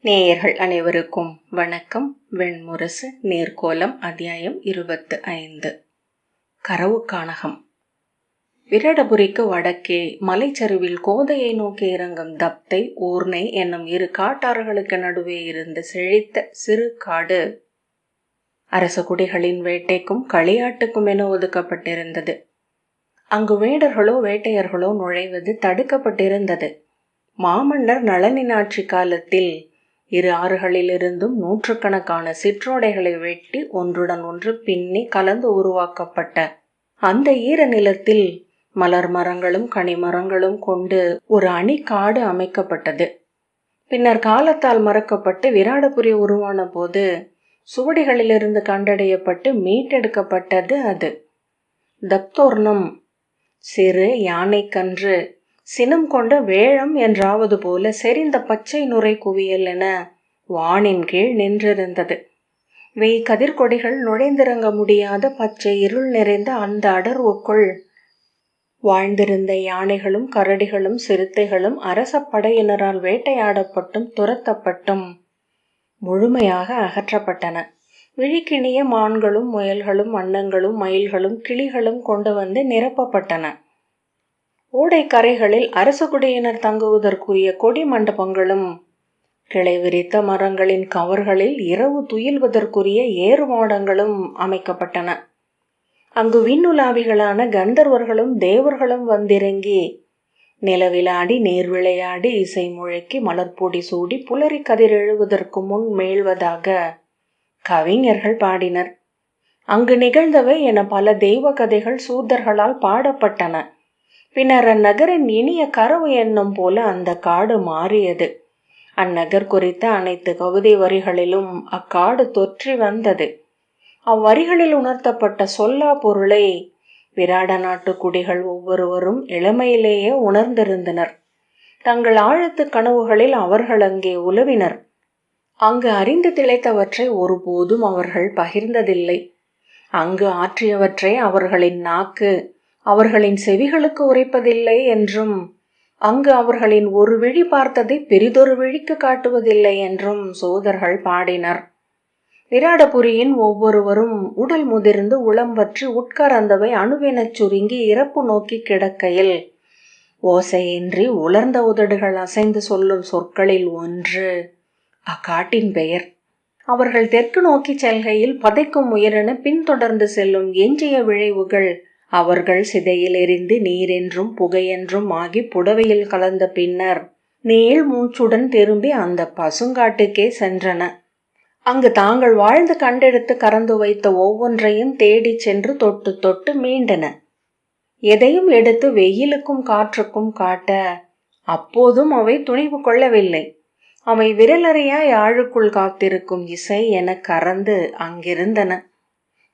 நேயர்கள் அனைவருக்கும் வணக்கம். வெண்முரசு நேர்கோலம் அத்தியாயம் 25. கரவு கானகம். விராடபுரிக்கு வடக்கே மலைச்சரிவில் கோதையை நோக்கி இறங்கும் தப்தை, ஊர்னை என்னும் இரு காட்டாறுகளுக்கு நடுவே இருந்த செழித்த சிறு காடு அரச குடிகளின் வேட்டைக்கும் களியாட்டுக்கும் என ஒதுக்கப்பட்டிருந்தது. அங்கு வேடர்களோ வேட்டையர்களோ நுழைவது தடுக்கப்பட்டிருந்தது. மாமன்னர் நளனின் ஆட்சி காலத்தில் இரு ஆறுகளிலிருந்தும் நூற்றுக்கணக்கான சிற்றோடைகளை வெட்டி ஒன்றுடன் ஒன்று பின்னி கலந்து உருவாக்கப்பட்ட அந்த ஈர நிலத்தில் மலர் மரங்களும் கனிமரங்களும் கொண்டு ஒரு அணிக்காடு அமைக்கப்பட்டது. பின்னர் காலத்தால் மறக்கப்பட்டு விராடபுரி உருவான போது சுவடிகளிலிருந்து கண்டறியப்பட்டு மீட்டெடுக்கப்பட்டது அது. தப்தோர்ணம் சிறு யானைக்கன்று சினம் கொண்ட வேழம் என்றாவது போல செறிந்த பச்சை நுரை குவியல் என வானின் கீழ் நின்றிருந்தது. வெய் கதிர்கொடிகள் நுழைந்திறங்க முடியாத பச்சை இருள் நிறைந்த அந்த அடர்வுக்குள் வாழ்ந்திருந்த யானைகளும் கரடிகளும் சிறுத்தைகளும் அரச படையினரால் வேட்டையாடப்பட்டும் துரத்தப்பட்டும் முழுமையாக அகற்றப்பட்டன. விழிக்கிணிய மான்களும் முயல்களும் அன்னங்களும் மயில்களும் கிளிகளும் கொண்டு வந்து நிரப்பப்பட்டன. ஓடை கரைகளில் அரச குடியினர் தங்குவதற்குரிய கொடி மண்டபங்களும் கிளை விரித்த மரங்களின் கவர்களில் இரவு துயில்வதற்குரிய ஏறு மாடங்களும் அமைக்கப்பட்டன. அங்கு விண்ணுலாவிகளான கந்தர்வர்களும் தேவர்களும் வந்திறங்கி நிலவிலாடி நீர் விளையாடி இசை முழக்கி மலர்பொடி சூடி புலரி கதிர் எழுவதற்கு முன் மேழ்வதாக கவிஞர்கள் பாடினர். அங்கு நிகழ்ந்தவை என பல தெய்வ கதைகள் சூதர்களால் பாடப்பட்டன. பின்னர் அந்நகரின் இனிய கரவு என்னும் போல அந்த காடு மாறியது. அந்நகர் குறித்த அனைத்து கவிதை வரிகளிலும் அக்காடு தொற்றி வந்தது. அவ்வரிகளில் உணர்த்தப்பட்ட சொல்லா பொருளை விராட நாட்டு குடிகள் ஒவ்வொருவரும் இளமையிலேயே உணர்ந்திருந்தனர். தங்கள் ஆழத்து கனவுகளில் அவர்கள் அங்கே உலவினர். அங்கு அறிந்து திளைத்தவற்றை ஒருபோதும் அவர்கள் பகிர்ந்ததில்லை. அங்கு ஆற்றியவற்றை அவர்களின் நாக்கு அவர்களின் செவிகளுக்கு உரைப்பதில்லை என்றும், அங்கு அவர்களின் ஒரு விழி பார்த்ததை பெரிதொரு விழிக்கு காட்டுவதில்லை என்றும் சோதர்கள் பாடினர். விராடபுரியின் ஒவ்வொருவரும் உடல் முதிர்ந்து உளம்பற்றி உட்கரந்தவை அணுவெனச் சுருங்கி இறப்பு நோக்கி கிடக்கையில் ஓசையின்றி உலர்ந்த உதடுகள் அசைந்து சொல்லும் சொற்களில் ஒன்று அக்காட்டின் பெயர். அவர்கள் தெற்கு நோக்கி செல்கையில் பதைக்கும் உயரென பின்தொடர்ந்து செல்லும் எஞ்சிய விழைவுகள் அவர்கள் சிதையில் எரிந்து நீரென்றும் புகையென்றும் ஆகி புடவையில் கலந்த பின்னர் நீள் மூச்சுடன் திரும்பி அந்த பசுங்காட்டுக்கே சென்றன. அங்கு தாங்கள் வாழ்ந்து கண்டெடுத்து கறந்து வைத்த ஒவ்வொன்றையும் தேடி சென்று தொட்டு தொட்டு மீண்டன. எதையும் எடுத்து வெயிலுக்கும் காற்றுக்கும் காட்ட அப்போதும் அவை துணிவு கொள்ளவில்லை. அவை விரலறியாய் ஆழுக்குள் காத்திருக்கும் இசை என கறந்து அங்கிருந்தன.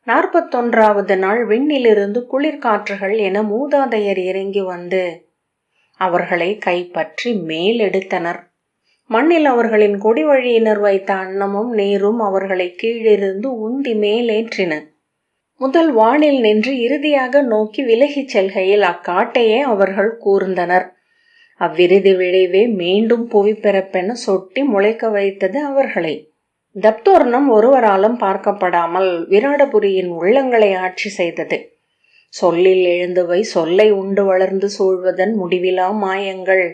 41வது நாள் விண்ணிலிருந்து குளிர்காற்றுகள் என மூதாதையர் இறங்கி வந்து அவர்களை கைப்பற்றி மேலெடுத்தனர். மண்ணில் அவர்களின் கொடி வழியினர் வைத்த அன்னமும் நீரும் அவர்களை கீழிருந்து உந்தி மேலேற்றின. முதல் வானில் நின்று இறுதியாக நோக்கி விலகிச் செல்கையில் அக்காட்டையே அவர்கள் கூர்ந்தனர். அவ்விறுதி விளைவே மீண்டும் புவிப்பிறப்பென சொட்டி முளைக்க வைத்தது அவர்களை. தப்தோர்ணம் ஒருவராலும் பார்க்கப்படாமல் விராடபுரியின் உள்ளங்களை ஆட்சி செய்தது. சொல்லில் எழுந்தவை சொல்லை உண்டு வளர்ந்து சூழ்வதன் முடிவிலா மாயங்கள்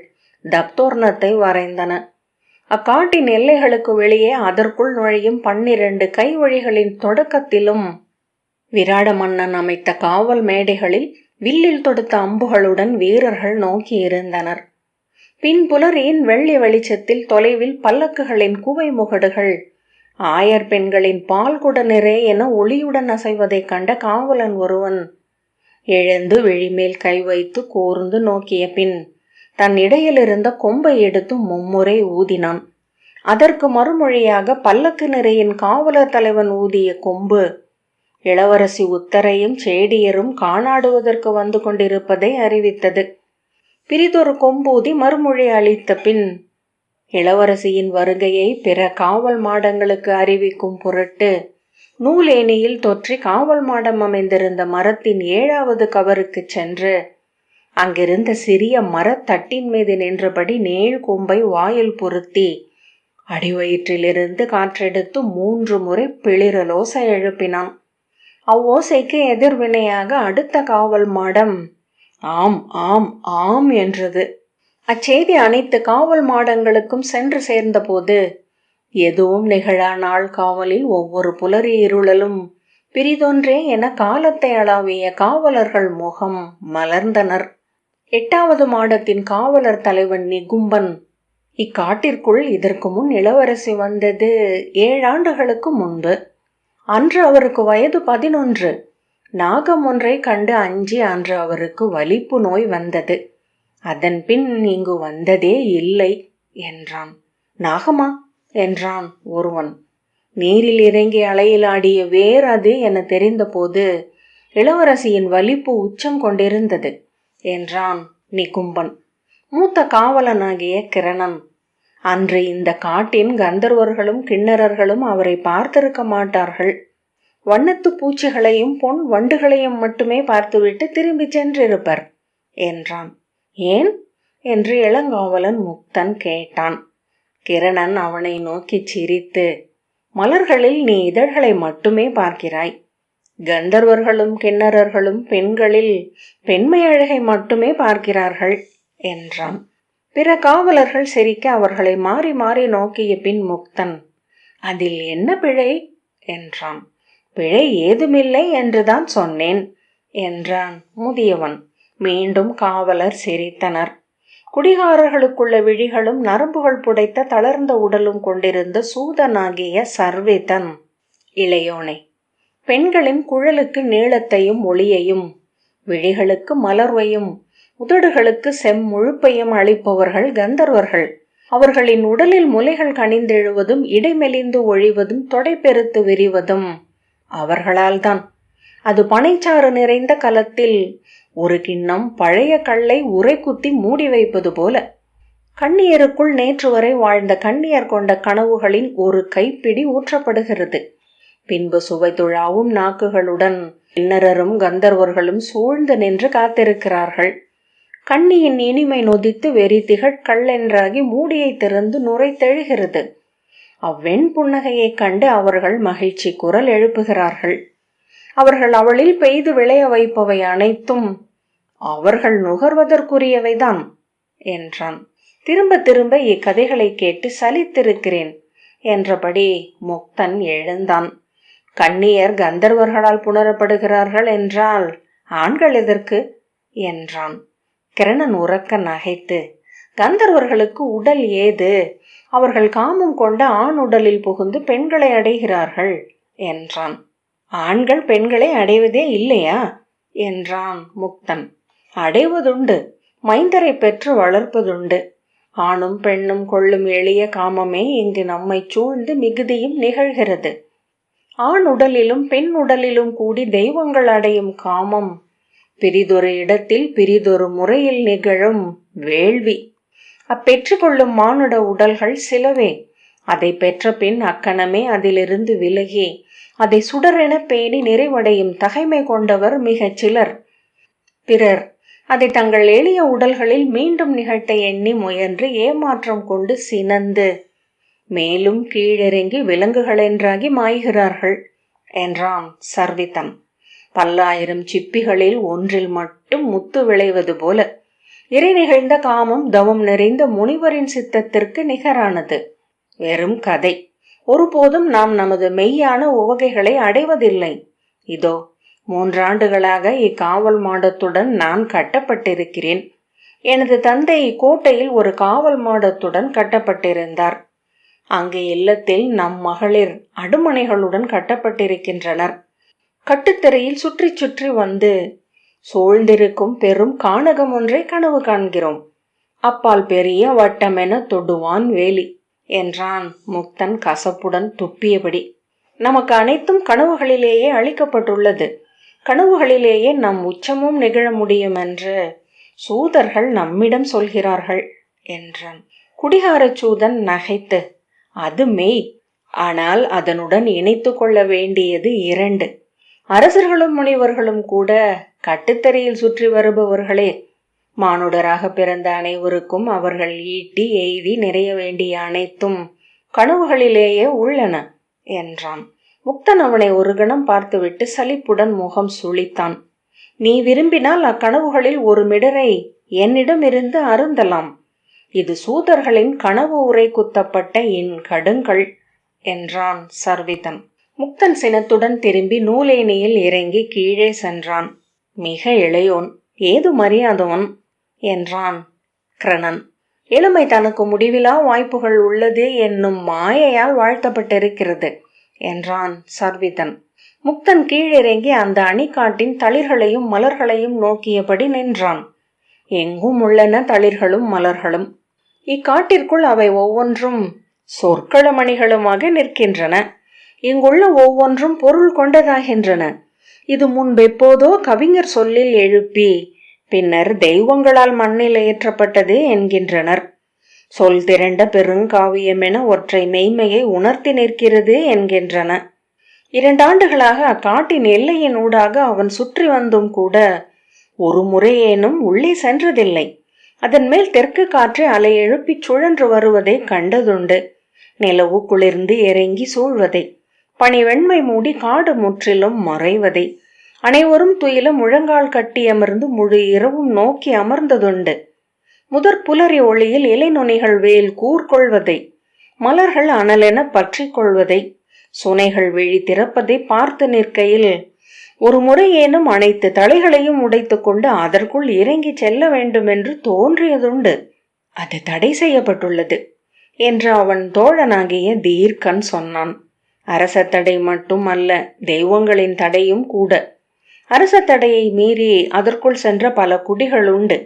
தப்தோர்ணத்தை வரைந்தன. அக்காட்டின் எல்லைகளுக்கு வெளியே அதற்குள் நுழையும் 12 கை வழிகளின் தொடக்கத்திலும் விராட மன்னன் அமைத்த காவல் மேடைகளில் வில்லில் தொடுத்த அம்புகளுடன் வீரர்கள் நோக்கி இருந்தனர். பின்புலரின் வெள்ளி வெளிச்சத்தில் தொலைவில் பல்லக்குகளின் குவை முகடுகள் ஆயர் பெண்களின் பால்குட நிறை என ஒளியுடன் அசைவதைக் கண்ட காவலன் ஒருவன் எழுந்து விழிமேல் கை வைத்து கூர்ந்து நோக்கிய பின் தன் இடையிலிருந்த கொம்பை எடுத்து மும்முறை ஊதினான். அதற்கு மறுமொழியாக பல்லக்கு நிறையின் காவலர் தலைவன் ஊதிய கொம்பு இளவரசி உத்தரையும் சேடியரும் காணாடுவதற்கு வந்து கொண்டிருப்பதை அறிவித்தது. பிரிதொரு கொம்பூதி மறுமொழி அளித்த பின் இளவரசியின் வருகையை பிற காவல் மாடங்களுக்கு அறிவிக்கும் பொருட்டு நூலேணியில் தொற்றி காவல் மாடம் அமைந்திருந்த மரத்தின் 7வது கவருக்கு சென்று அங்கிருந்த சிறிய மரத்தட்டின் மீது நின்றபடி நேழ் கொம்பை வாயில் பொருத்தி அடிவயிற்றிலிருந்து காற்றெடுத்து 3 முறை பிளிரலோசை எழுப்பினான். அவ்வோசைக்கு எதிர்வினையாக அடுத்த காவல் மாடம் ஆம் ஆம் ஆம் என்றது. அச்செய்தி அனைத்து காவல் மாடங்களுக்கும் சென்று சேர்ந்தபோது எதுவும் நிகழா நாள் காவலில் ஒவ்வொரு புலரி இருளலும் பிரிதொன்றே என காலத்தை அளவிய காவலர்கள் முகம் மலர்ந்தனர். 8வது மாடத்தின் காவலர் தலைவன் நிகும்பன், இக்காட்டிற்குள் இதற்கு முன் இளவரசி வந்தது 7 ஆண்டுகளுக்கு முன்பு. அன்று அவருக்கு வயது 11. நாகம் ஒன்றை கண்டு அஞ்சி அன்று அவருக்கு வலிப்பு நோய் வந்தது. அதன் பின் இங்கு வந்ததே இல்லை என்றான். நாகமா என்றான் ஒருவன். நீரில் இறங்கி அலையில் ஆடிய வேர் அது என தெரிந்தபோது இளவரசியின் வலிப்பு உச்சம் கொண்டிருந்தது என்றான் நிகும்பன். மூத்த காவலனாகிய கிரணன், அன்று இந்த காட்டின் கந்தர்வர்களும் கிண்ணறர்களும் அவரை பார்த்திருக்க மாட்டார்கள். வண்ணத்து பூச்சிகளையும் பொன் வண்டுகளையும் மட்டுமே பார்த்துவிட்டு திரும்பி சென்றிருப்பர் என்றான். ஏன் என்று இளங்காவலன் முக்தன் கேட்டான். கிரணன் அவனை நோக்கி சிரித்து, மலர்களில் நீ இதழ்களை மட்டுமே பார்க்கிறாய். கந்தர்வர்களும் கிண்ணறர்களும் பெண்களில் பெண்மை அழகை மட்டுமே பார்க்கிறார்கள் என்றான். பிற காவலர்கள் சிரிக்க அவர்களை மாறி மாறி நோக்கிய பின் முக்தன், அதில் என்ன பிழை என்றான். பிழை ஏதுமில்லை என்றுதான் சொன்னேன் என்றான் முதியவன். மீண்டும் காவலர் சிரித்தனர். குடிகாரர்களுக்குள்ள விழிகளும் நரம்புகள் புடைத்த தளர்ந்த உடலும் கொண்டிருந்த சூதனாகிய சர்விதன், இளையோனை, பெண்களின் குழலுக்கு நீளத்தையும் ஒளியையும், விழிகளுக்கு மலர்வையும், உதடுகளுக்கு செம்முழுப்பையும் அளிப்பவர்கள் கந்தர்வர்கள். அவர்களின் உடலில் முலைகள் கனிந்தெழுவதும் இடைமெலிந்து ஒழிவதும் தொடை பெருத்து விரிவதும் அவர்களால்தான். அது பனைச்சாறு நிறைந்த கலத்தில் ஒரு கிண்ணம் பழைய கல்லை உரை குத்தி மூடி வைப்பது போல. கண்ணியருக்குள் நேற்று வரை வாழ்ந்த கண்ணியர் கொண்ட கனவுகளின் ஒரு கைப்பிடி ஊற்றப்படுகிறது. பின்பு சுவை துழாவும் நாக்குகளுடன் கிண்ணறரும் கந்தர்வர்களும் சூழ்ந்து நின்று காத்திருக்கிறார்கள். கண்ணியின் இனிமை நொதித்து வெறி திகழ் மூடியை திறந்து நுரை தெழுகிறது. அவ்வெண் புன்னகையைக் கண்டு அவர்கள் மகிழ்ச்சி குரல் எழுப்புகிறார்கள். அவர்கள் அவளில் பெய்து விளைய வைப்பவை அனைத்தும் அவர்கள் நுகர்வதற்குரியவைதான் என்றான். திரும்ப திரும்ப இக்கதைகளை கேட்டு சலித்திருக்கிறேன் என்றபடி முக்தன் எழுந்தான். கண்ணியர் கந்தர்வர்களால் புணரப்படுகிறார்கள் என்றால் ஆண்கள் எதற்கு என்றான். கிரணன் உறக்க நகைத்து, கந்தர்வர்களுக்கு உடல் ஏது? அவர்கள் காமம் கொண்ட ஆண் உடலில் புகுந்து பெண்களை அடைகிறார்கள் என்றான். ஆண்கள் பெண்களை அடைவதே இல்லையா என்றான் முக்தன். அடைவதுண்டு, மைந்தரை பெற்று வளர்ப்பதுண்டு. ஆணும் பெண்ணும் கொள்ளும் எளிய காமமே இங்கு நம்மை சூழ்ந்து மிகுதியும் நிகழ்கிறது. ஆண் உடலிலும் பெண் உடலிலும் கூடி தெய்வங்கள் அடையும் காமம் பிரிதொரு இடத்தில் பிரிதொரு முறையில் நிகழும் வேள்வி. அப்பெற்று கொள்ளும் மானுட உடல்கள் சிலவே. அதை பெற்ற பின் அக்கணமே அதிலிருந்து விலகி அதை சுடரென பேணி நிறைவடையும் தகைமை கொண்டவர் மிகச் சிலர். பிறர் அதை தங்கள் எளிய உடல்களில் மீண்டும் நிகழ்த்த எண்ணி முயன்று ஏமாற்றம் கொண்டு சினந்து மேலும் கீழிறங்கி விலங்குகளென்றாகி மாய்கிறார்கள் என்றான் சர்விதன். 10,000 சிப்பிகளில் ஒன்றில் மட்டும் முத்து விளைவது போல இறை நிகழ்ந்த காமம் தவம் நிறைந்த முனிவரின் சித்தத்திற்கு நிகரானது. வெறும் கதை. ஒருபோதும் நாம் நமது மெய்யான உவகைகளை அடைவதில்லை. இதோ 3 ஆண்டுகளாக இக்காவல் மாடத்துடன் நான் கட்டப்பட்டிருக்கிறேன். எனது தந்தை கோட்டையில் ஒரு காவல் மாடத்துடன் கட்டப்பட்டிருந்தார். அங்கு இல்லத்தில் நம் மகளிர் அடுமனைகளுடன் கட்டப்பட்டிருக்கின்றனர். கட்டுத்தரையில் சுற்றி சுற்றி வந்து சூழ்ந்திருக்கும் பெரும் கானகம் ஒன்றை கனவு காண்கிறோம். அப்பால் பெரிய வட்டமென தொடுவான் வேலி என்றான் முக்தன் கசப்புடன் துப்பியபடி. நமக்கு அனைத்தும் கனவுகளிலேயே அளிக்கப்பட்டுள்ளது. கனவுகளிலேயே நம் உச்சமும் நிகழ முடியும் என்று சூதர்கள் நம்மிடம் சொல்கிறார்கள் என்றான். குடிகாரச் சூதன் நகைத்து, அது மெய். ஆனால் அதனுடன் இணைத்து கொள்ள வேண்டியது 2. அரசர்களும் முனிவர்களும் கூட கட்டுத்தரையில் சுற்றி வருபவர்களே. மானுடராக பிறந்த அனைவருக்கும் அவர்கள் ஈட்டி எய்தி நிறைய வேண்டிய அனைத்தும் கனவுகளிலேயே உள்ளன என்றான். முக்தன் அவனை ஒரு கணம் பார்த்துவிட்டு சலிப்புடன் முகம் சுளித்தான். நீ விரும்பினால் அக்கனவுகளில் ஒரு மிடரை என்னிடமிருந்து அருந்தலாம். இது சூதர்களின் கனவு உரை குத்தப்பட்ட என் கடுங்கள் என்றான் சர்விதன். முக்தன் சினத்துடன் திரும்பி நூலேணியில் இறங்கி கீழே சென்றான். மிக இளையோன், ஏது மரியாதவன் என்றான் கிரணன். இளமை தனக்கு முடிவிலா வாய்ப்புகள் உள்ளது என்னும் மாயையால் வாழ்த்தப்பட்டிருக்கிறது என்றான் சர்விதன். முக்தன் கீழிறங்கி அந்த அணிக்காட்டின் தளிர்களையும் மலர்களையும் நோக்கியபடி நின்றான். எங்கும் உள்ளன தளிர்களும் மலர்களும். இக்காட்டிற்குள் அவை ஒவ்வொன்றும் சொற்களமணிகளுமாக நிற்கின்றன. இங்குள்ள ஒவ்வொன்றும் பொருள் கொண்டதாகின்றன. இது முன்பெப்போதோ கவிஞர் சொல்லில் எழுப்பி பின்னர் தெய்வங்களால் மண்ணில் ஏற்றப்பட்டது என்கின்றனர். சொல் திரண்ட பெருங்காவியம் என ஒற்றை மெய்மையை உணர்த்தி நிற்கிறது என்கின்றன. 2 ஆண்டுகளாக அக்காட்டின் எல்லையின் ஊடாக அவன் சுற்றி வந்தும் கூட ஒரு முறையேனும் உள்ளே சென்றதில்லை. அதன் மேல் தெற்கு காற்று அலை எழுப்பி சுழன்று வருவதை கண்டதுண்டு. நிலவு குளிர்ந்து இறங்கி சூழ்வதை, பனிவெண்மை மூடி காடு முற்றிலும் மறைவதை, அனைவரும் துயில முழங்கால் கட்டியமர்ந்து முழு இரவும் நோக்கி அமர்ந்ததுண்டு. முதற் புலரி ஒளியில் இலை நுனிகள் வேல் கூர்கொள்வதை, மலர்கள் அனலென பற்றி கொள்வதை, சுனைகள் விழி திறப்பதை பார்த்து நிற்கையில் ஒரு முறையேனும் அனைத்து தலைகளையும் உடைத்து கொண்டு அதற்குள் இறங்கி செல்ல வேண்டும் என்று தோன்றியதுண்டு. அது தடை செய்யப்பட்டுள்ளது என்று அவன் தோழனாகிய தீர்க்கன் சொன்னான். அரச தடை மட்டும் அல்ல, தெய்வங்களின் தடையும் கூட. அரச தடையை மீறி அதற்குள் சென்ற பல குடிகள் உண்டு.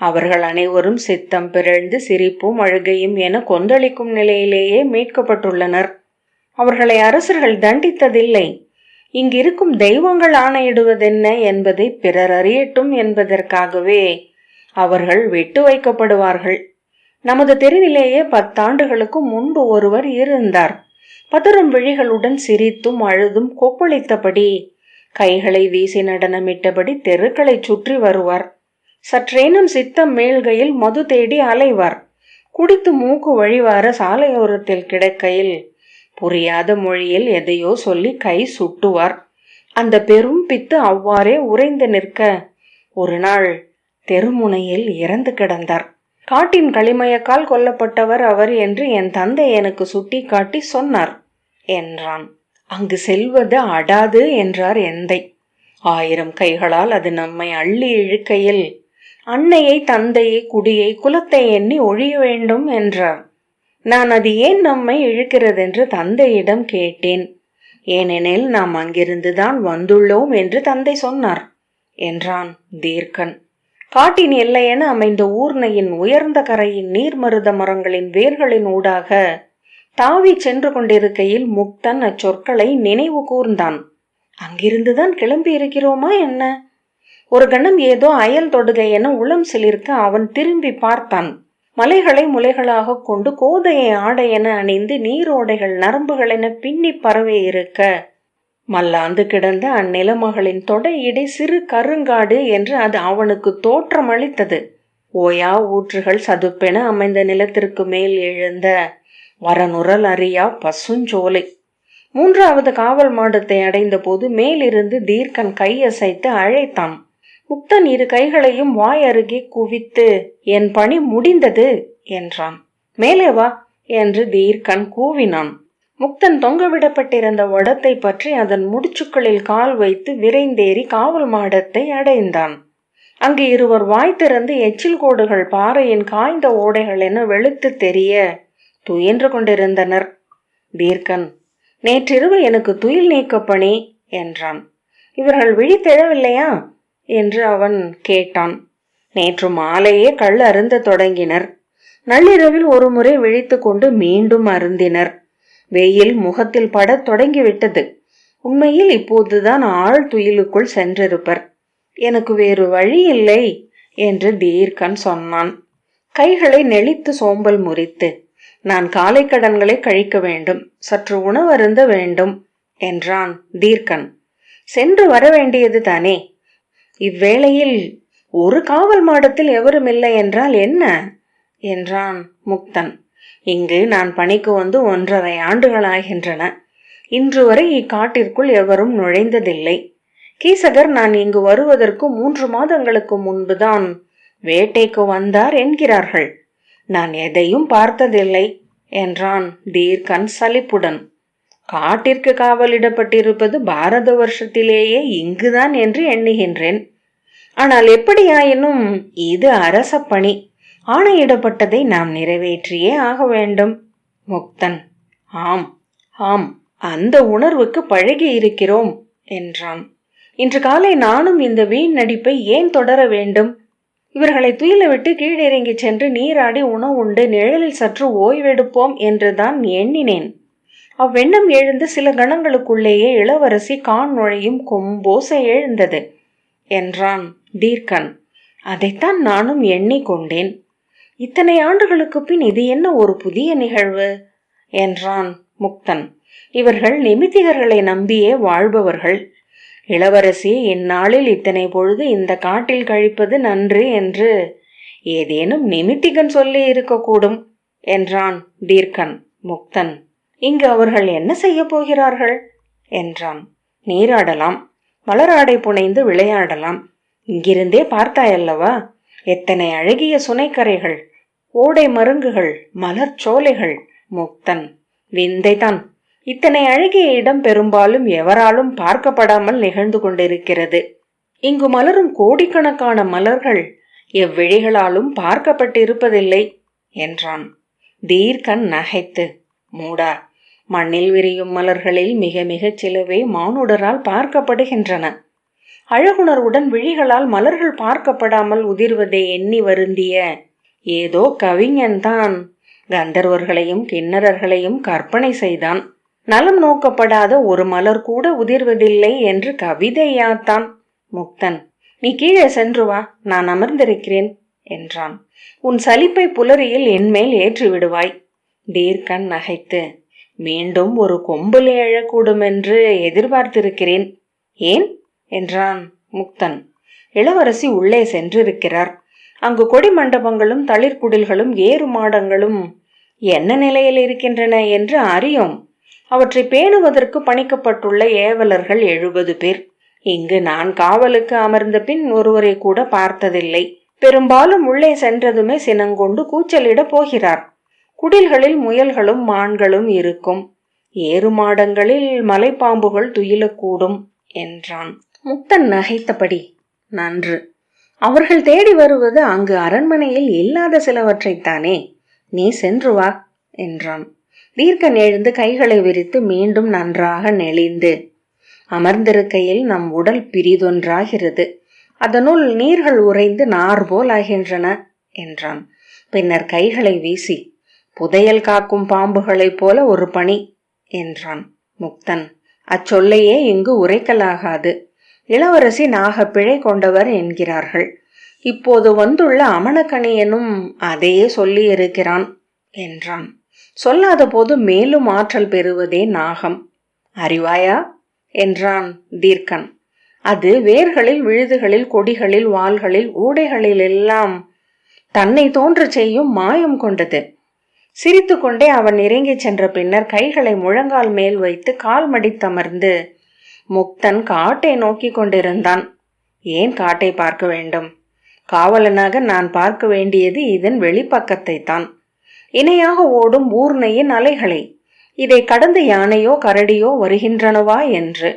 அவர்கள் அனைவரும் சித்தம் பிறழ்ந்து சிரிப்பும் அழுகையும் என கொந்தளிக்கும் நிலையிலேயே மீட்கப்பட்டுள்ளனர். அவர்களை அரசர்கள் தண்டித்ததில்லை. இங்கிருக்கும் தெய்வங்கள் ஆணையிடுவதென்ன என்பதை பிறர் அறியட்டும் என்பதற்காகவே அவர்கள் விட்டு வைக்கப்படுவார்கள். நமது தெருவிலேயே 10 ஆண்டுகளுக்கு முன்பு ஒருவர் இருந்தார். பதறும் விழிகளுடன் சிரித்தும் அழுதும் கொப்பளித்தபடி கைகளை வீசி நடனமிட்டபடி தெருக்களை சுற்றி வருவார். சற்றேனும் சித்தம் மேல்கையில் மது தேடி அலைவார். குடித்து மூக்கு வழிவார சாலையோரத்தில் கிடக்கையில் புரியாத மொழியில் எதையோ சொல்லி கை சுட்டுவார். அந்த பெரும் பித்து அவ்வாறே உறைந்து நிற்க ஒரு நாள் தெருமுனையில் இறந்து கிடந்தார். காட்டின் களிமயக்கால் கொல்லப்பட்டவர் அவர் என்று என் தந்தை எனக்கு சுட்டி காட்டி சொன்னார் என்றான். அங்கு செல்வது அடாது என்றார் எந்தை. 1000 கைகளால் அது நம்மை அள்ளி இழுக்கையில் அன்னையை, தந்தையை, குடியை, குலத்தை எண்ணி ஒழிய வேண்டும் என்றார். நான் அது ஏன் நம்மை இழுக்கிறதென்று தந்தையிடம் கேட்டேன். ஏனெனில் நாம் அங்கிருந்துதான் வந்துள்ளோம் என்று தந்தை சொன்னார் என்றான் தீர்க்கன். காட்டின் எல்லையென அமைந்த ஊர்னையின் உயர்ந்த கரையின் நீர்மருத மரங்களின் வேர்களின் ஊடாக தாவி சென்று கொண்டிருக்கையில் முக்தன் அச்சொற்களை நினைவு கூர்ந்தான். அங்கிருந்துதான் கிளம்பி இருக்கிறோமா என்ன? ஒரு கணம் ஏதோ அயல் தொடுகை என உளம் சிலிர்க்க அவன் திரும்பி பார்த்தான். மலைகளை முலைகளாக கொண்டு கோதையை ஆடை என அணிந்து நீரோடைகள் நரம்புகள் என பின்னி பரவி இருக்க மல்லாந்து கிடந்த அந்நிலமகளின் தொடையிடை சிறு கருங்காடு என்று அது அவனுக்கு தோற்றம் அளித்தது. ஓயா ஊற்றுகள் சதுப்பென அமைந்த நிலத்திற்கு மேல் எழுந்த வரனுரல் அறியா பசுஞ்சோலை. 3வது காவல் மாடத்தை அடைந்த போது மேலிருந்து தீர்க்கன் கையசைத்து அழைத்தான். முக்தன் 2 கைகளையும் வாய் அருகே குவித்து என் பணி முடிந்தது என்றான். மேலே வா என்று தீர்க்கன் கூவினான். முக்தன் தொங்கவிடப்பட்டிருந்த வடத்தை பற்றி அதன் முடிச்சுக்களில் கால் வைத்து விரைந்தேறி காவல் மாடத்தை அடைந்தான். அங்கு இருவர் வாய் திறந்து எச்சில் கோடுகள் பாறையின் காய்ந்த ஓடைகள் என வெளுத்து தெரிய துயின்று கொண்டிருந்தனர். தீர்க்கன், நேற்றிரவு எனக்கு துயில் நீக்க பணி என்றான். இவர்கள் விழித்தெழவில்லையா என்று அவன் கேட்டான். நேற்று மாலையே கள் அருந்த தொடங்கினர். நள்ளிரவில் ஒரு முறை விழித்து கொண்டு மீண்டும் அருந்தினர். வெயில் முகத்தில் படத் தொடங்கிவிட்டது. உண்மையில் இப்போதுதான் ஆழ் துயிலுக்குள் சென்றிருப்பர். எனக்கு வேறு வழி இல்லை என்று தீர்க்கன் சொன்னான். கைகளை நெளித்து சோம்பல் முறித்து, நான் காலை கடன்களை கழிக்க வேண்டும், சற்று உணவருந்த வேண்டும் என்றான் தீர்க்கன். சென்று வர வேண்டியது தானே? இவ்வேளையில் ஒரு காவல் மாடத்தில் எவரும் இல்லை என்றால் என்ன என்றான் முக்தன். இங்கு நான் பணிக்கு வந்து 1.5 ஆண்டுகளாகின்றன. இன்று வரை இக்காட்டிற்குள் எவரும் நுழைந்ததில்லை. கீசகர் நான் இங்கு வருவதற்கு 3 மாதங்களுக்கு முன்புதான் வேட்டைக்கு வந்தார் என்கிறார்கள். நான் எதையும் பார்த்ததில்லை என்றான் தீர்க்கன் சலிப்புடன். காட்டிற்கு காவலிடப்பட்டிருப்பது பாரத வருஷத்திலேயே இங்குதான் என்று எண்ணுகின்றேன். ஆனால் எப்படியாயினும் இது அரச பணி. ஆணையிடப்பட்டதை நாம் நிறைவேற்றியே ஆக வேண்டும். முக்தன், ஆம் ஆம், அந்த உணர்வுக்கு பழகி இருக்கிறோம் என்றான். இன்று காலை நானும் இந்த வீண் நடிப்பை ஏன் தொடர வேண்டும்? இவர்களை துயிலவிட்டு கீழிறங்கி சென்று நீராடி உணவுண்டு நிழலில் சற்று ஓய்வெடுப்போம் என்றுதான் எண்ணினேன். அவ்வெண்ணம் எழுந்து சில கணங்களுக்குள்ளேயே இளவரசி கான் நுழையும் கொம்போசை எழுந்தது என்றான் தீர்க்கன். அதைத்தான் நானும் எண்ணிக்கொண்டேன். இத்தனை ஆண்டுகளுக்கு பின் இது என்ன ஒரு புதிய நிகழ்வு என்றான் முக்தன். இவர்கள் நிமித்திகர்களை நம்பியே வாழ்பவர்கள். இளவரசி இந்நாளில் இத்தனை பொழுது இந்த காட்டில் கழிப்பது நன்று என்று ஏதேனும் நிமித்திகன் சொல்லி இருக்கக்கூடும் என்றான் தீர்க்கன். முக்தன், இங்கு அவர்கள் என்ன செய்ய போகிறார்கள் என்றான். நீராடலாம், மலராடை புனைந்து விளையாடலாம். இங்கிருந்தே பார்த்தாயல்லவா எத்தனை அழகிய சுனைக்கரைகள், ஓடை மருங்குகள், மலர் சோலைகள். முக்தன், விந்தைதான். இத்தனை அழகிய இடம் பெரும்பாலும் எவராலும் பார்க்கப்படாமல் நிகழ்ந்து கொண்டிருக்கிறது. இங்கு மலரும் கோடிக்கணக்கான மலர்கள் எவ்விழிகளாலும் பார்க்கப்பட்டிருப்பதில்லை என்றான். தீர்க்கன் நகைத்து, மூடா, மண்ணில் விரியும் மலர்களில் மிக மிகச் சிலவே மானுடரால் பார்க்கப்படுகின்றன. அழகுணர்வுடன் விழிகளால் மலர்கள் பார்க்கப்படாமல் உதிர்வதை எண்ணி வருந்திய ஏதோ கவிஞன்தான் கந்தர்வர்களையும் கிண்ணறர்களையும் கற்பனை செய்தான். நலம் நோக்கப்படாத ஒரு மலர் கூட உதிர்வதில்லை என்று கவிதையாத்தான். முக்தன், நீ கீழே சென்று வா, நான் அமர்ந்திருக்கிறேன் என்றான். உன் சலிப்பை புலரியில் என்மேல் ஏற்றி விடுவாய். தீர்க்கன் நகைத்து, மீண்டும் ஒரு கொம்பில் எழக்கூடும் என்று எதிர்பார்த்திருக்கிறேன். ஏன் என்றான் முக்தன். இளவரசி உள்ளே சென்றிருக்கிறார். அங்கு கொடி மண்டபங்களும் தளிர்குடில்களும் ஏறு மாடங்களும் என்ன நிலையில் இருக்கின்றன என்று அறியோம். அவற்றை பேணுவதற்கு பணிக்கப்பட்டுள்ள ஏவலர்கள் 70 பேர். இங்கு நான் காவலுக்கு அமர்ந்த பின் ஒருவரை கூட பார்த்ததில்லை. பெரும்பாலும் உள்ளே சென்றதுமே சினங்கொண்டு கூச்சலிட போகிறார். குடில்களில் முயல்களும் மான்களும் இருக்கும். ஏறு மாடங்களில் மலைப்பாம்புகள் துயிலக்கூடும் என்றான். முக்தன் நகைத்தபடி, நன்று. அவர்கள் தேடி வருவது அங்கு அரண்மனையில் இல்லாத சிலவற்றைத்தானே. நீ சென்று வா என்றான். தீர்க்கன் எழுந்து கைகளை விரித்து மீண்டும் நன்றாக நெளிந்து, அமர்ந்திருக்கையில் நம் உடல் பிரிதொன்றாகிறது. அதனுள் நீர்கள் உறைந்து நார் போல் ஆகின்றன என்றான். பின்னர் கைகளை வீசி, புதையல் காக்கும் பாம்புகளைப் போல ஒரு பணி என்றான். முக்தன், அச்சொல்லையே இங்கு உரைக்கலாகாது. இளவரசி நாகப்பிழை கொண்டவர் என்கிறார்கள். இப்போது வந்துள்ள அமணக்கணியனும் அதையே சொல்லி இருக்கிறான் என்றான். சொல்லாத போது மேலும் ஆற்றல் பெறுவதே நாகம். அறிவாயா என்றான் தீர்க்கன். அது வேர்களில், விழுதுகளில், கொடிகளில், வாள்களில், ஊடைகளில் எல்லாம் தன்னை தோன்ற செய்யும் மாயம் கொண்டது. சிரித்து கொண்டே அவன் இறங்கி சென்ற பின்னர் கைகளை முழங்கால் மேல் வைத்து கால் மடித்தமர்ந்து முக்தன் காட்டை நோக்கி கொண்டிருந்தான். ஏன் காட்டை பார்க்க வேண்டும்? காவலனாக நான் பார்க்க வேண்டியது இதன் வெளிப்பக்கத்தை தான். இணையாக ஓடும் ஊர்னையின் அலைகளை. இதை கடந்து யானையோ கரடியோ வருகின்றனவா என்று.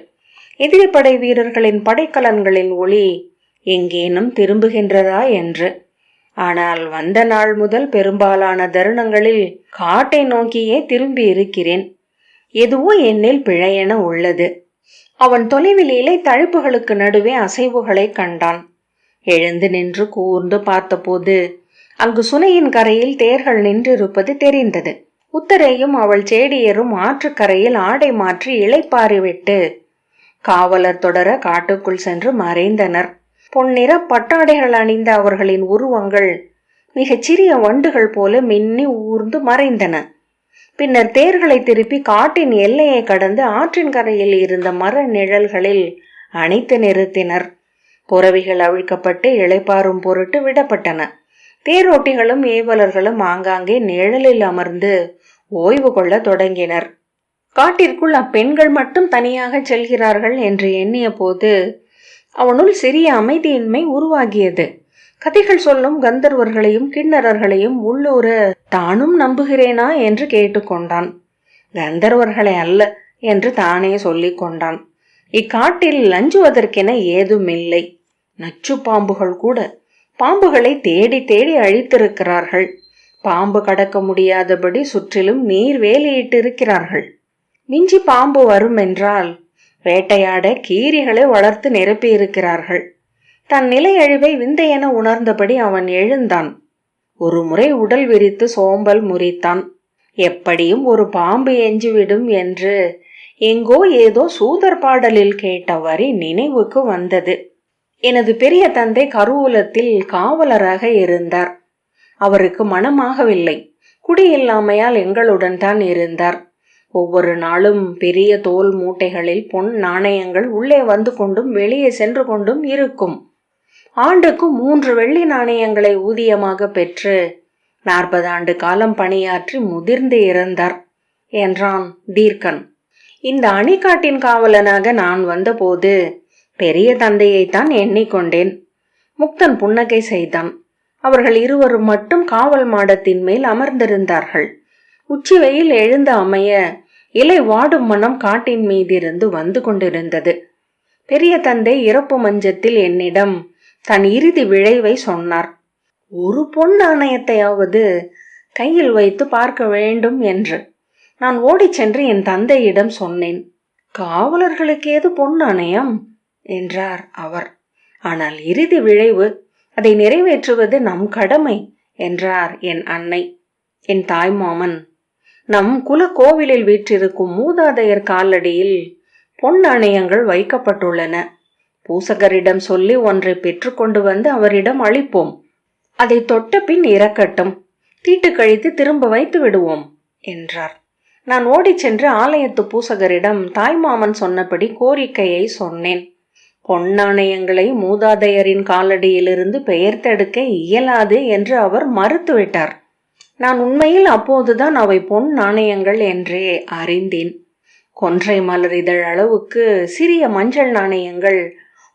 எதிரிப்படை வீரர்களின் படைக்கலன்களின் ஒளி எங்கேனும் திரும்புகின்றதா என்று. ஆனால் வந்த நாள் முதல் பெரும்பாலான தருணங்களில் காட்டை நோக்கியே திரும்பி இருக்கிறேன். எதுவோ என்னில் பிழையென உள்ளது. அவன் தொலைவில் இலை தழுப்புகளுக்கு நடுவே அசைவுகளை கண்டான். எழுந்து நின்று கூர்ந்து பார்த்தபோது அங்கு சுனையின் கரையில் தேர்கள் நின்றிருப்பது தெரிந்தது. உத்தரையும் அவள் சேடியரும் ஆற்றுக்கரையில் ஆடை மாற்றி இளைப்பாறிவிட்டு காவலர் தொடர காட்டுக்குள் சென்று மறைந்தனர். பொன்னிற பட்டாடைகள் அணிந்த அவர்களின் உருவங்கள் மிகச் சிறிய வண்டுகள் போல மின்னி ஊர்ந்து மறைந்தன. பின்னர் தேர்களை திருப்பி காட்டின் எல்லையை கடந்து ஆற்றின் கரையில் இருந்த மர நிழல்களில் அணைத்து நிறுத்தினர். புறவிகள் அவிழ்க்கப்பட்டு இளைப்பாறும் பொருட்டு விடப்பட்டன. தேரோட்டிகளும் ஏவலர்களும் ஆங்காங்கே நிழலில் அமர்ந்து ஓய்வு கொள்ள தொடங்கினர். காட்டிற்குள் அப்பெண்கள் மட்டும் தனியாக செல்கிறார்கள் என்று எண்ணிய போது அவனுள் சிறிய அமைதியின்மை உருவாகியது. கதைகள் சொல்லும் கந்தர்வர்களையும் கிண்ணறர்களையும் உள்ளூர தானும் நம்புகிறேனா என்று கேட்டுக்கொண்டான். கந்தர்வர்களை அல்ல என்று தானே சொல்லிக் கொண்டான். இக்காட்டில் லஞ்சுவதற்கென ஏதுமில்லை. நச்சு பாம்புகள் கூட பாம்புகளை தேடி தேடி அழித்திருக்கிறார்கள். பாம்பு கடக்க முடியாதபடி சுற்றிலும் நீர் வேலியிட்டிருக்கிறார்கள். மிஞ்சி பாம்பு வரும் என்றால் வேட்டையாட கீரிகளை வளர்த்து நிரப்பியிருக்கிறார்கள். தன் நிலை அழிவை விந்தையென உணர்ந்தபடி அவன் எழுந்தான். ஒரு முறை உடல் விரித்து சோம்பல் முறித்தான். எப்படியும் ஒரு பாம்பு எஞ்சிவிடும் என்று எங்கோ ஏதோ சூதர் பாடலில் கேட்ட வரி நினைவுக்கு வந்தது. எனது பெரிய தந்தை கருவூலத்தில் காவலராக இருந்தார். அவருக்கு மனமாகவில்லை. குடியில்லாமையால் எங்களுடன் தான் இருந்தார். ஒவ்வொரு நாளும் பெரிய தோல் மூட்டைகளில் பொன் நாணயங்கள் உள்ளே வந்து கொண்டும் வெளியே சென்று கொண்டும் இருக்கும். ஆண்டுக்கு 3 வெள்ளி நாணயங்களை ஊதியமாக பெற்று 40 ஆண்டு காலம் பணியாற்றி முதிர்ந்து இறந்தார் என்றான் தீர்க்கன். இந்த அணிக்காட்டின் காவலனாக நான் வந்தபோது பெரிய தந்தையைத்தான் எண்ணிக்கொண்டேன். முக்தன் புன்னகை செய்தான். அவர்கள் இருவரும் மட்டும் காவல் மாடத்தின் மேல் அமர்ந்திருந்தார்கள். உச்சி வெயில் எழுந்து அமைய இலை வாடும் மனம் காட்டின் மீதிருந்து வந்து கொண்டிருந்தது. பெரிய தந்தை இறப்பு மஞ்சத்தில் என்னிடம் தன் இறுதி விழைவை சொன்னார். ஒரு பொன் நாணயத்தையாவது கையில் வைத்து பார்க்க வேண்டும் என்று. நான் ஓடிச் சென்று என் தந்தையிடம் சொன்னேன். காவலர்களுக்கு ஏது பொன் நாணயம் என்றார் அவர். ஆனால் இறுதி விழைவு, அதை நிறைவேற்றுவது நம் கடமை என்றார் என் அன்னை. என் தாய்மாமன், நம் குல கோவிலில் வீற்றிருக்கும் மூதாதையர் காலடியில் பொன் நாணயங்கள் வைக்கப்பட்டுள்ளன. பூசகரிடம் சொல்லி ஒன்றை பெற்றுக்கொண்டு வந்து அவரிடம் அளிப்போம். அதை தொட்ட பின் இறக்கட்டும். தீட்டு கழித்து திரும்ப வைத்து விடுவோம் என்றார். நான் ஓடிச் சென்று ஆலயத்து பூசகரிடம் தாய்மாமன் சொன்னபடி கோரிக்கையை சொன்னேன். பொன் நாணயங்களை மூதாதையரின் காலடியிலிருந்து பெயர்த்தெடுக்க இயலாது என்று அவர் மறுத்துவிட்டார். நான் உண்மையில் அப்போதுதான் அவை பொன் நாணயங்கள் என்றே அறிந்தேன். கொன்றை மலர் இதழ் அளவுக்கு சிறிய மஞ்சள் நாணயங்கள்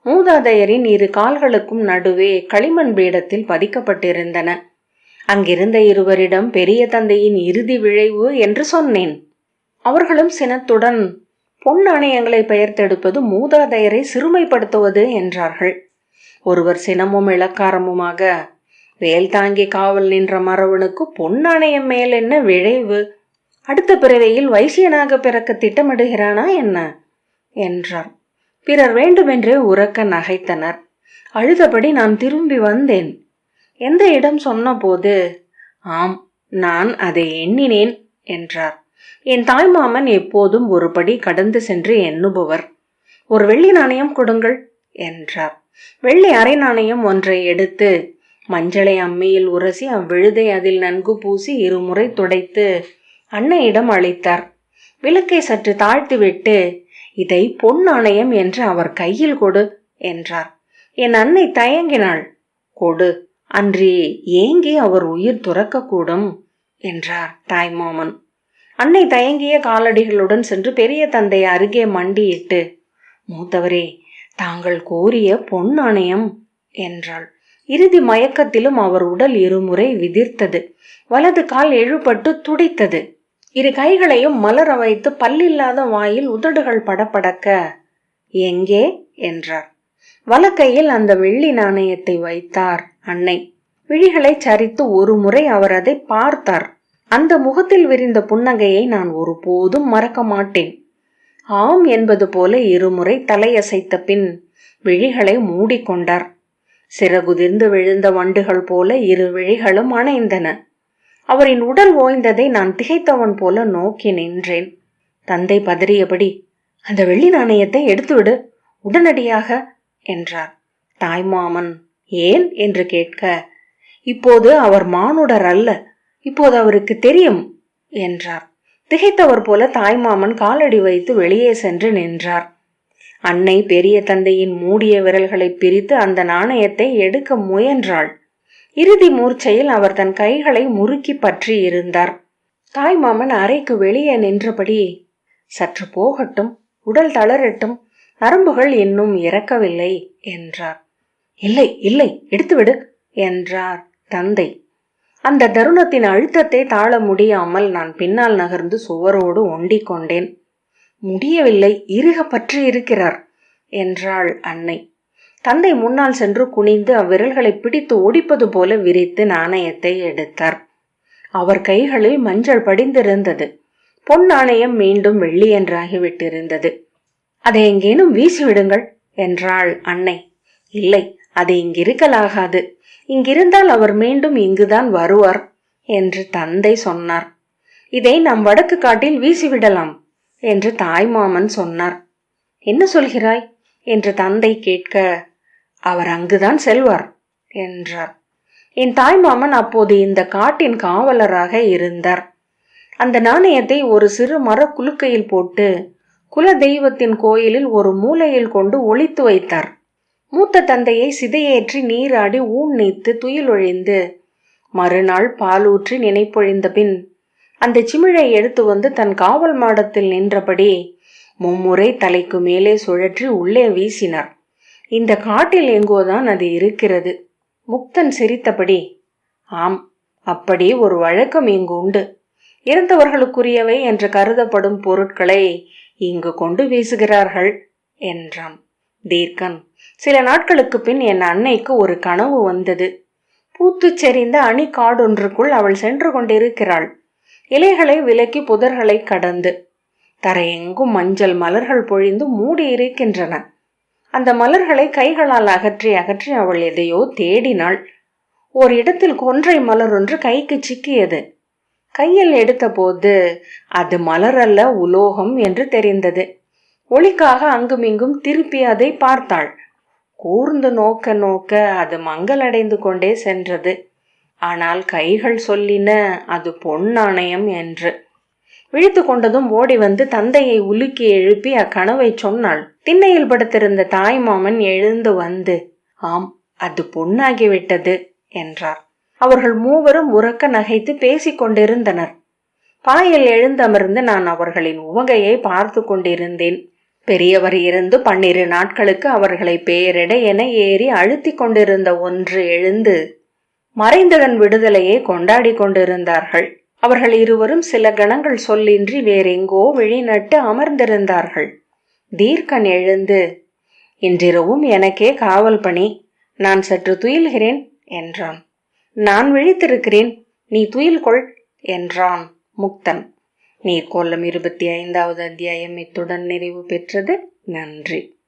மூதாதையரின் 2 கால்களுக்கும் நடுவே களிமண் பீடத்தில் பதிக்கப்பட்டிருந்தன. அங்கிருந்த இருவரிடம் பெரிய தந்தையின் இறுதி விழைவு என்று சொன்னேன். அவர்களும் சினத்துடன் பொன் நாணயங்களை பெயர்த்தெடுப்பது மூதாதையரை சிறுமைப்படுத்துவது என்றார்கள். ஒருவர் சினமும் இளக்காரமுமாக, வேல் தாங்கி காவல் நின்ற மறவனுக்கு பொன் நாணயம் மேல் என்ன விழைவு? அடுத்த பிறவையில் வைசியனாக பிறக்க திட்டமிடுகிறானா என்ன என்றார். பிறர் வேண்டுமென்றே உரக்க நகைத்தனர். அழுதபடி நான் திரும்பி வந்தேன். எந்த இடம் சொன்னபோது, ஆம், நான் அதை எண்ணினேன் என்றார். என் தாய்மாமன் எப்போதும் ஒரு படி கடந்து சென்று எண்ணுபவர். ஒரு வெள்ளி நாணயம் கொடுங்கள் என்றார். வெள்ளி அரை நாணயம் ஒன்றை எடுத்து மஞ்சளை அம்மியில் உரசி அவ்விழுதை அதில் நன்கு பூசி 2 முறை துடைத்து அன்னையிடம் அளித்தார். விளக்கை சற்று தாழ்த்திவிட்டு, இதை பொன் நாணயம் என்று அவர் கையில் கொடு என்றார். என் அன்னை தயங்கினாள். கொடு, அன்றி ஏங்கி அவர் உயிர் துறக்கக்கூடும் என்றார் தாய்மாமன். அன்னை தயங்கிய காலடிகளுடன் சென்று பெரிய தந்தை அருகே மண்டியிட்டு, மூத்தவரே, தாங்கள் கோரிய பொன் நாணயம் என்றாள். இறுதி மயக்கத்திலும் அவர் உடல் 2 முறை விதிர்த்தது. வலது கால் எழுபட்டு துடித்தது. 2 கைகளையும் மலர வைத்து பல்லில்லாத வாயில் உதடுகள் படபடக்க, எங்கே என்றார். வலக்கையில் அந்த வெள்ளி நாணயத்தை வைத்தார் அன்னை. விழிகளை சரித்து 1 முறை அவர் அதை பார்த்தார். அந்த முகத்தில் விரிந்த புன்னகையை நான் ஒருபோதும் மறக்க மாட்டேன். ஆம் என்பது போல 2 முறை தலையசைத்த பின் விழிகளை மூடிக்கொண்டார். சிறகுதிர்ந்து விழுந்த வண்டுகள் போல 2 விழிகளும் அணைந்தன. அவரின் உடல் ஓய்ந்ததை நான் திகைத்தவன் போல நோக்கி நின்றேன். தந்தை பதறியபடி, அந்த வெள்ளி நாணயத்தை எடுத்துவிடு உடனடியாக என்றார். தாய்மாமன் ஏன் என்று கேட்க, இப்போது அவர் மானுடர் அல்ல, இப்போது அவருக்கு தெரியும் என்றார். திகைத்தவர் போல தாய்மாமன் காலடி வைத்து வெளியே சென்று நின்றார். அன்னை பெரிய தந்தையின் மூடிய விரல்களை பிரித்து அந்த நாணயத்தை எடுக்க முயன்றாள். இறுதி மூர்ச்சையில் அவர் தன் கைகளை முறுக்கி பற்றி இருந்தார். தாய்மாமன் அறைக்கு வெளியே நின்றபடி, சற்று போகட்டும், உடல் தளரட்டும், நரம்புகள் இன்னும் இறக்கவில்லை என்றார். இல்லை இல்லை, எடுத்துவிடு என்றார் தந்தை. அந்த தருணத்தின் அழுத்தத்தை தாழ முடியாமல் நான் பின்னால் நகர்ந்து சுவரோடு ஒண்டிக் கொண்டேன். முடியவில்லை, இறுக பற்றி இருக்கிறார் என்றாள் அன்னை. தந்தை முன்னால் சென்று குனிந்து அவ்விரல்களை பிடித்து ஒடிப்பது போல விரித்து நாணயத்தை எடுத்தார். அவர் கைகளில் மஞ்சள் படிந்திருந்தது. பொன் நாணயம் மீண்டும் வெள்ளி என்றாகிவிட்டிருந்தது. அதை எங்கேனும் வீசிவிடுங்கள் என்றாள் அன்னை. இல்லை, அது இங்கிருக்கலாகாது. இங்கிருந்தால் அவர் மீண்டும் இங்குதான் வருவார் என்று தந்தை சொன்னார். இதை நம் வடக்கு காட்டில் வீசிவிடலாம் என்று தாய்மாமன் சொன்னார். என்ன சொல்கிறாய் என்று தந்தை கேட்க, அவர் அங்குதான் செல்வார் என்றார். என் தாய்மாமன் அப்போது இந்த காட்டின் காவலராக இருந்தார். அந்த நாணயத்தை ஒரு சிறு மர குலுக்கையில் போட்டு குல தெய்வத்தின் கோயிலில் ஒரு மூலையில் கொண்டு ஒளித்து வைத்தார். மூத்த தந்தையை சிதையேற்றி நீராடி ஊன் நீத்து துயிலொழிந்து மறுநாள் பாலூற்றி நினைப்பொழிந்த பின் அந்த சிமிழை எடுத்து வந்து தன் காவல் மாடத்தில் நின்றபடி மும்முறை தலைக்கு மேலே சுழற்றி உள்ளே வீசினார். இந்த காட்டில் எங்கோதான் அது இருக்கிறது. முக்தன் சிரித்தபடி, ஆம், அப்படி ஒரு வழக்கம் இங்கு உண்டு. இறந்தவர்களுக்குரியவை என்று கருதப்படும் பொருட்களை இங்கு கொண்டு வீசுகிறார்கள் என்றான். தீர்க்கன், சில நாட்களுக்கு பின் என் அன்னைக்கு ஒரு கனவு வந்தது. பூத்துச் செறிந்த அணி காடொன்றுக்குள் அவள் சென்று கொண்டிருக்கிறாள். இலைகளை விலக்கி புதர்களை கடந்து தரையெங்கும் மஞ்சள் மலர்கள் பொழிந்து மூடி இருக்கின்றன. அந்த மலர்களை கைகளால் அகற்றி அகற்றி அவள் எதையோ தேடினாள். ஒரு இடத்தில் கொன்றை மலர் ஒன்று கைக்கு சிக்கியது. கையில் எடுத்த போது அது மலர் அல்ல, உலோகம் என்று தெரிந்தது. ஒளிக்காக அங்குமிங்கும் திருப்பி அதை பார்த்தாள். கூர்ந்து நோக்க நோக்க அது மங்கலடைந்து கொண்டே சென்றது. ஆனால் கைகள் சொல்லின அது பொன் நாணயம் என்று. விழித்து கொண்டதும் ஓடி வந்து தந்தையை உலுக்கி எழுப்பி அக்கனவை சொன்னாள். திண்ணையில் படுத்திருந்த தாய்மாமன் எழுந்து வந்து, ஆம், அது பொன்னாகிவிட்டது என்றார். அவர்கள் மூவரும் உறக்க நகைத்து பேசிக் கொண்டிருந்தனர். பாயில் எழுந்தமர்ந்து நான் அவர்களின் உவகையை பார்த்து கொண்டிருந்தேன். பெரியவர் இருந்து 12 நாட்களுக்கு அவர்களை பேரிட என ஏறி அழுத்தி கொண்டிருந்த ஒன்று எழுந்து மறைந்ததன் விடுதலையை கொண்டாடி கொண்டிருந்தார்கள். அவர்கள் இருவரும் சில கணங்கள் சொல்லின்றி வேறெங்கோ விழிநட்டு அமர்ந்திருந்தார்கள். தீர்க்கன் எழுந்து, இன்றிரவும் எனக்கே காவல் பணி, நான் சற்று துயில்கிறேன் என்றான். நான் விழித்திருக்கிறேன், நீ துயில் கொள் என்றான் முக்தன். நீர்க்கோலம் 25வது அத்தியாயம் இத்துடன் நிறைவு பெற்றது. நன்றி.